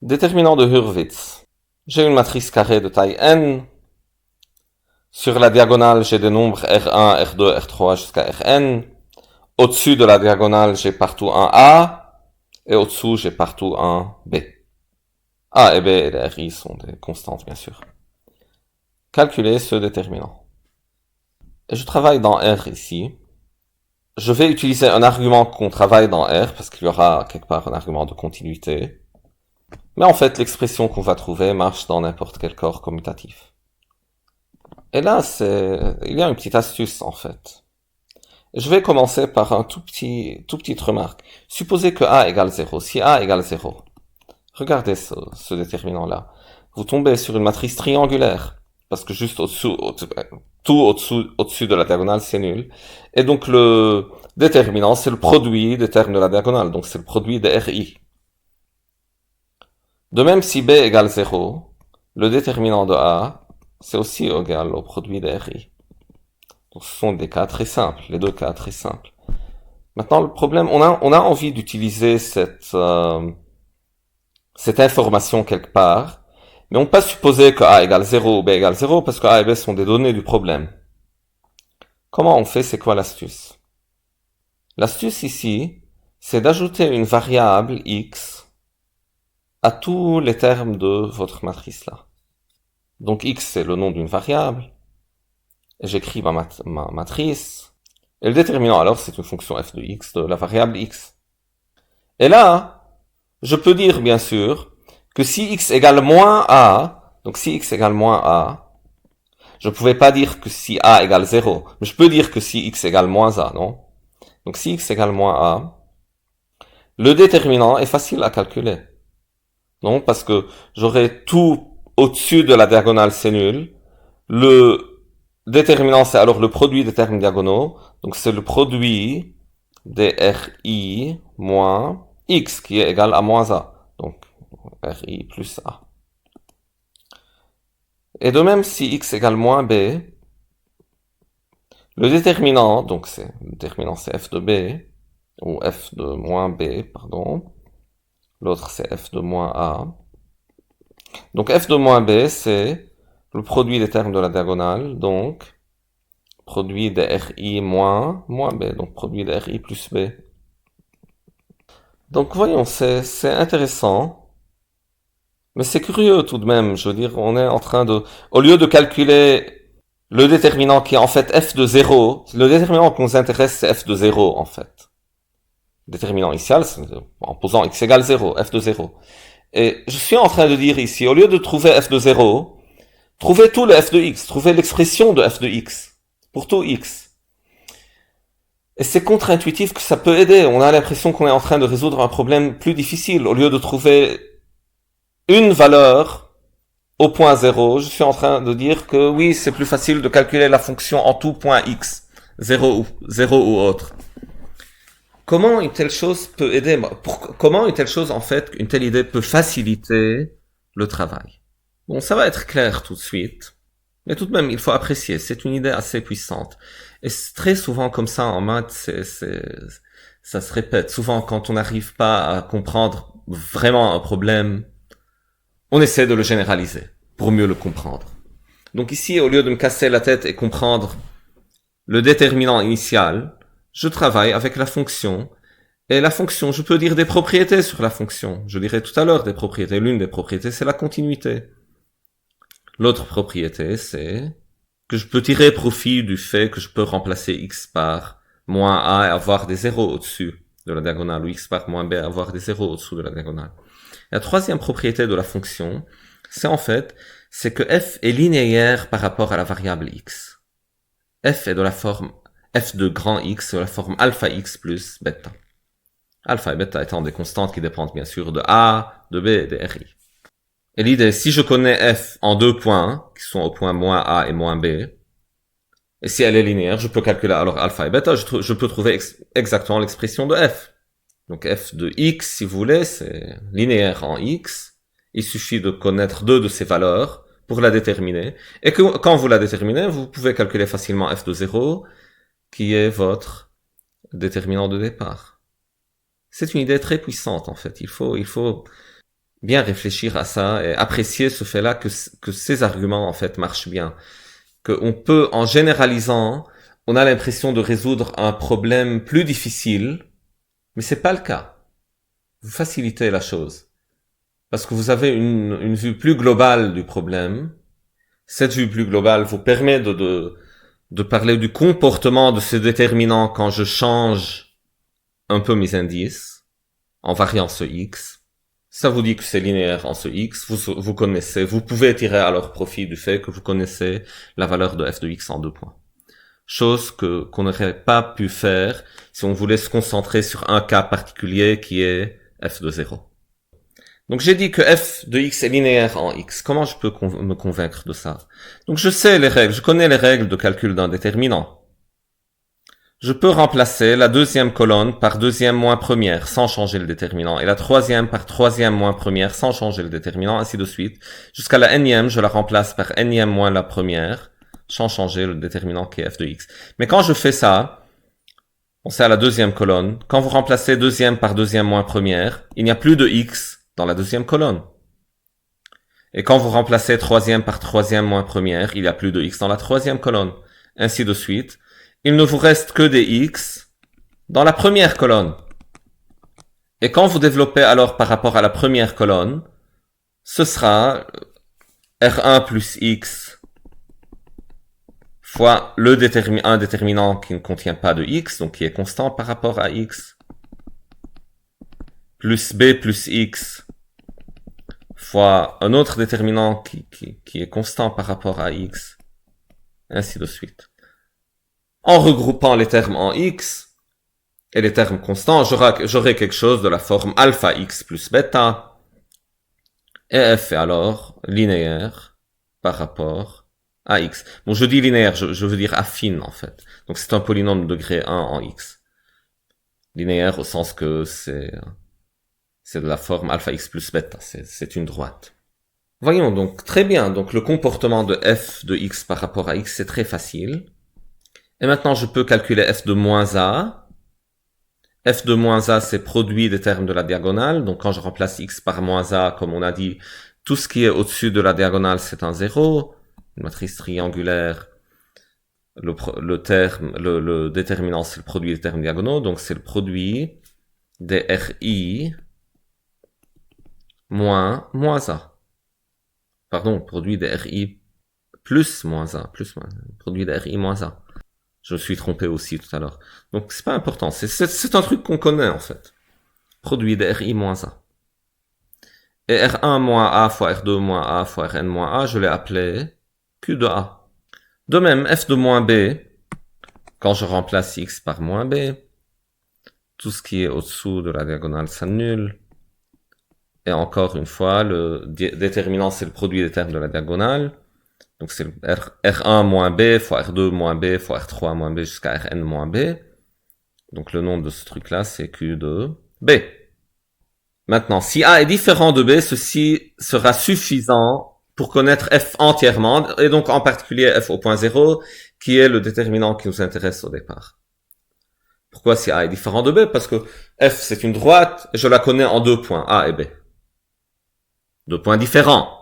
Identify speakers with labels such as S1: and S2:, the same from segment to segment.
S1: Déterminant de Hurwitz. J'ai une matrice carrée de taille n. Sur la diagonale, j'ai des nombres R1, R2, R3 jusqu'à Rn. Au-dessus de la diagonale, j'ai partout un A. Et au-dessous, j'ai partout un B. A et B et les RI sont des constantes, bien sûr. Calculer ce déterminant. Et je travaille dans R ici. Je vais utiliser un argument qu'on travaille dans R, parce qu'il y aura quelque part un argument de continuité. Mais en fait, l'expression qu'on va trouver marche dans n'importe quel corps commutatif. Et là, il y a une petite astuce, en fait. Je vais commencer par un toute petite remarque. Supposez que A égale 0. Si A égale 0, regardez ce déterminant-là. Vous tombez sur une matrice triangulaire, parce que juste au-dessus de la diagonale, c'est nul. Et donc le déterminant, c'est le produit des termes de la diagonale, donc c'est le produit des RI. De même, si B égale 0, le déterminant de A, c'est aussi égal au produit des RI. Donc ce sont des cas très simples, les deux cas très simples. Maintenant, le problème, on a envie d'utiliser cette information quelque part, mais on peut pas supposer que A égale 0 ou B égale 0 parce que A et B sont des données du problème. Comment on fait? C'est quoi l'astuce? L'astuce ici, c'est d'ajouter une variable x à tous les termes de votre matrice là. Donc x c'est le nom d'une variable, et j'écris ma matrice, et le déterminant alors c'est une fonction f de x de la variable x. Et là, je peux dire bien sûr que si x égale moins a, donc si x égale moins a, je ne pouvais pas dire que si a égale 0, mais je peux dire que si x égale moins a, non? Donc si x égale moins a, le déterminant est facile à calculer. Non, parce que j'aurai tout au-dessus de la diagonale, c'est nul. Le déterminant, c'est alors le produit des termes diagonaux. Donc c'est le produit des RI moins X qui est égal à moins A. Donc RI plus A. Et de même, si X égale moins B, le déterminant, donc le déterminant c'est F de B, ou F de moins B, pardon. L'autre c'est F de moins A. Donc f de moins b, c'est le produit des termes de la diagonale, donc produit des RI moins b, donc produit des RI plus b. Donc voyons, c'est intéressant, mais c'est curieux tout de même. Je veux dire, on est en train de, au lieu de calculer le déterminant qui est en fait f de 0, le déterminant qui nous intéresse c'est f de 0 en fait. Le déterminant initial, c'est en posant x égale 0, f de 0. Et je suis en train de dire ici, au lieu de trouver f de 0, trouvez tout le f de x, trouvez l'expression de f de x, pour tout x. Et c'est contre-intuitif que ça peut aider, on a l'impression qu'on est en train de résoudre un problème plus difficile. Au lieu de trouver une valeur au point 0, je suis en train de dire que oui, c'est plus facile de calculer la fonction en tout point x, 0 ou autre. Comment une telle chose peut aider, comment une telle chose, en fait, une telle idée peut faciliter le travail? Bon, ça va être clair tout de suite, mais tout de même, il faut apprécier. C'est une idée assez puissante. Et très souvent, comme ça, en maths, ça se répète. Souvent, quand on n'arrive pas à comprendre vraiment un problème, on essaie de le généraliser pour mieux le comprendre. Donc ici, au lieu de me casser la tête et comprendre le déterminant initial, je travaille avec la fonction. Et la fonction, je peux dire des propriétés sur la fonction. Je dirai tout à l'heure des propriétés. L'une des propriétés, c'est la continuité. L'autre propriété, c'est que je peux tirer profit du fait que je peux remplacer x par moins a et avoir des zéros au-dessus de la diagonale, ou x par moins b et avoir des zéros au-dessous de la diagonale. La troisième propriété de la fonction, c'est que f est linéaire par rapport à la variable x. F est de la forme f de grand x, de la forme alpha x plus bêta. Alpha et bêta étant des constantes qui dépendent bien sûr de a, de b et de ri. Et l'idée, si je connais f en deux points, qui sont au point moins a et moins b, et si elle est linéaire, je peux calculer alors alpha et bêta, je peux trouver exactement l'expression de f. Donc f de x, si vous voulez, c'est linéaire en x. Il suffit de connaître deux de ces valeurs pour la déterminer. Et quand vous la déterminez, vous pouvez calculer facilement f de 0, qui est votre déterminant de départ. C'est une idée très puissante, en fait. Il faut bien réfléchir à ça et apprécier ce fait-là que ces arguments en fait marchent bien. Qu'on peut, en généralisant, on a l'impression de résoudre un problème plus difficile, mais c'est pas le cas. Vous facilitez la chose. Parce que vous avez une vue plus globale du problème. Cette vue plus globale vous permet de parler du comportement de ce déterminant quand je change un peu mes indices, en variant ce x. Ça vous dit que c'est linéaire en ce x, vous connaissez, vous pouvez tirer alors profit du fait que vous connaissez la valeur de f de x en 2 points. Chose qu'on n'aurait pas pu faire si on voulait se concentrer sur un cas particulier qui est f de 0. Donc j'ai dit que f de x est linéaire en x. Comment je peux me convaincre de ça? Donc je sais les règles, je connais les règles de calcul d'un déterminant. Je peux remplacer la deuxième colonne par deuxième moins première sans changer le déterminant et la troisième par troisième moins première sans changer le déterminant, ainsi de suite. Jusqu'à la nème, je la remplace par nème moins la première sans changer le déterminant qui est f de x. Mais quand je fais ça, on sait à la deuxième colonne, quand vous remplacez deuxième par deuxième moins première, il n'y a plus de x dans la deuxième colonne. Et quand vous remplacez troisième par troisième moins première, il n'y a plus de x dans la troisième colonne. Ainsi de suite. Il ne vous reste que des x dans la première colonne. Et quand vous développez alors par rapport à la première colonne, ce sera R1 plus x fois un déterminant qui ne contient pas de x, donc qui est constant par rapport à x, plus b plus x fois un autre déterminant qui est constant par rapport à x, ainsi de suite. En regroupant les termes en x et les termes constants, j'aurai quelque chose de la forme alpha x plus bêta, et f est alors linéaire par rapport à x. Bon, je dis linéaire, je veux dire affine en fait. Donc c'est un polynôme de degré 1 en x. Linéaire au sens que c'est de la forme alpha x plus bêta, c'est une droite. Voyons donc, très bien, donc le comportement de f de x par rapport à x, c'est très facile. Et maintenant, je peux calculer f de moins a. F de moins a, c'est produit des termes de la diagonale. Donc, quand je remplace x par moins a, comme on a dit, tout ce qui est au-dessus de la diagonale, c'est un 0. Une matrice triangulaire, le déterminant, c'est le produit des termes diagonaux. Donc, c'est le produit des RI moins a. Pardon, produit des RI plus moins a. Produit des RI moins a. Je me suis trompé aussi tout à l'heure. Donc, c'est pas important. C'est un truc qu'on connaît, en fait. Produit de RI moins A. Et R1 moins A fois R2 moins A fois Rn moins A, je l'ai appelé Q de A. De même, F de moins B, quand je remplace X par moins B, tout ce qui est au-dessous de la diagonale s'annule. Et encore une fois, le déterminant, c'est le produit des termes de la diagonale. Donc c'est R1 moins B fois R2 moins B fois R3 moins B jusqu'à Rn moins B. Donc le nom de ce truc-là, c'est Q de B. Maintenant, si A est différent de B, ceci sera suffisant pour connaître F entièrement, et donc en particulier F au point 0, qui est le déterminant qui nous intéresse au départ. Pourquoi si A est différent de B? Parce que F c'est une droite, et je la connais en 2 points, A et B. 2 points différents.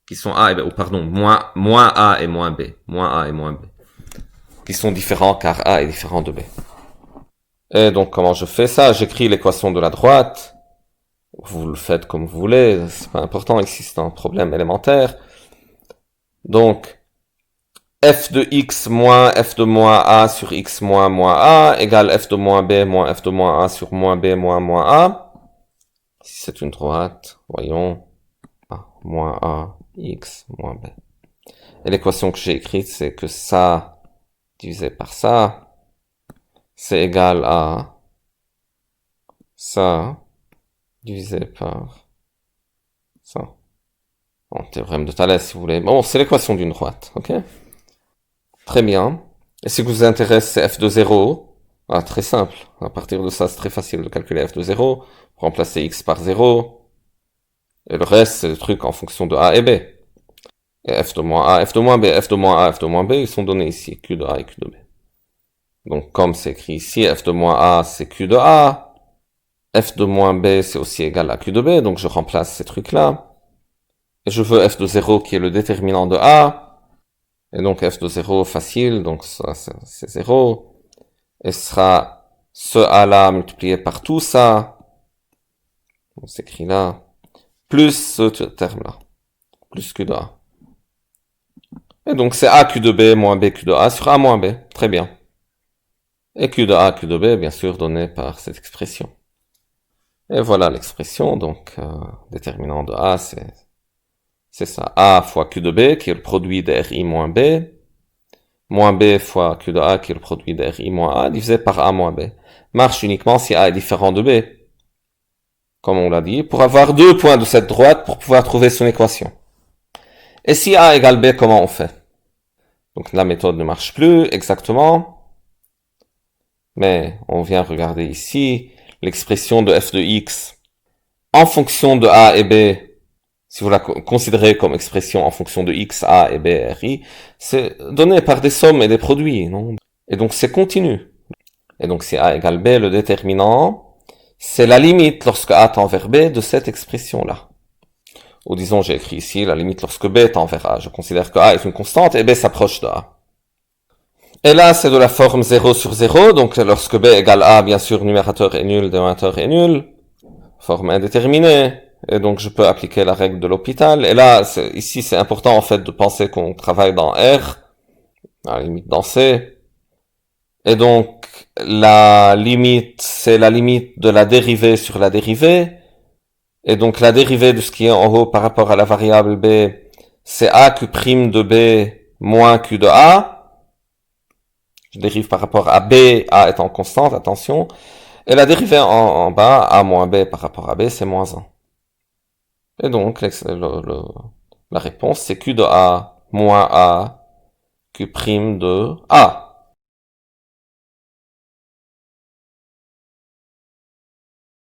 S1: Qui sont A et B, ou pardon, moins A et moins B, moins A et moins B, qui sont différents car A est différent de B. Et donc, comment je fais ça? J'écris l'équation de la droite, vous le faites comme vous voulez, c'est pas important, ici c'est un problème élémentaire. Donc, f de x moins f de moins a sur x moins a égale f de moins b moins f de moins a sur moins b moins a. Si c'est une droite, voyons, a moins a x moins b. Et l'équation que j'ai écrite, c'est que ça divisé par ça, c'est égal à ça divisé par ça. Bon, théorème de Thalès, si vous voulez. Bon, c'est l'équation d'une droite, ok? Très bien. Et ce qui vous intéresse, c'est f de 0. Ah, très simple. À partir de ça, c'est très facile de calculer f de 0. Remplacer x par 0. Et le reste, c'est le truc en fonction de a et b. Et f de moins a, f de moins b, f de moins a, f de moins b, ils sont donnés ici, q de a et q de b. Donc, comme c'est écrit ici, f de moins a, c'est q de a, f de moins b, c'est aussi égal à q de b, donc je remplace ces trucs-là. Et je veux f de 0 qui est le déterminant de a. Et donc f de 0 facile, donc ça c'est 0. Et ce sera ce a-là multiplié par tout ça. On s'écrit là. Plus ce terme-là. Plus q de a. Et donc c'est a q de b moins b q de a sur a moins b. Très bien. Et q de a q de b, bien sûr, donné par cette expression. Et voilà l'expression, donc déterminant de a, c'est ça. A fois q de b, qui est le produit de ri moins b, moins b fois q de a, qui est le produit de ri moins a, divisé par a moins b. Marche uniquement si a est différent de b, comme on l'a dit, pour avoir deux points de cette droite pour pouvoir trouver son équation. Et si a égale b, comment on fait? Donc la méthode ne marche plus exactement, mais on vient regarder ici l'expression de f de x en fonction de a et b. Si vous la considérez comme expression en fonction de x, a et b, ri, c'est donné par des sommes et des produits, non? Et donc c'est continu. Et donc si a égale b, le déterminant, c'est la limite lorsque a tend vers b de cette expression-là. Ou disons, j'ai écrit ici la limite lorsque b tend vers a. Je considère que a est une constante et b s'approche de a. Et là, c'est de la forme 0 sur 0, donc lorsque b égale a, bien sûr, numérateur est nul, dénominateur est nul. Forme indéterminée. Et donc, je peux appliquer la règle de l'hôpital. Et là, ici, c'est important, en fait, de penser qu'on travaille dans R, à la limite dans C. Et donc, la limite, c'est la limite de la dérivée sur la dérivée. Et donc, la dérivée de ce qui est en haut par rapport à la variable B, c'est A Q' de B moins Q de A. Je dérive par rapport à B, A étant constante, attention. Et la dérivée en bas, A moins B par rapport à B, c'est moins 1. Et donc, la réponse, c'est Q de A moins A, Q' de A.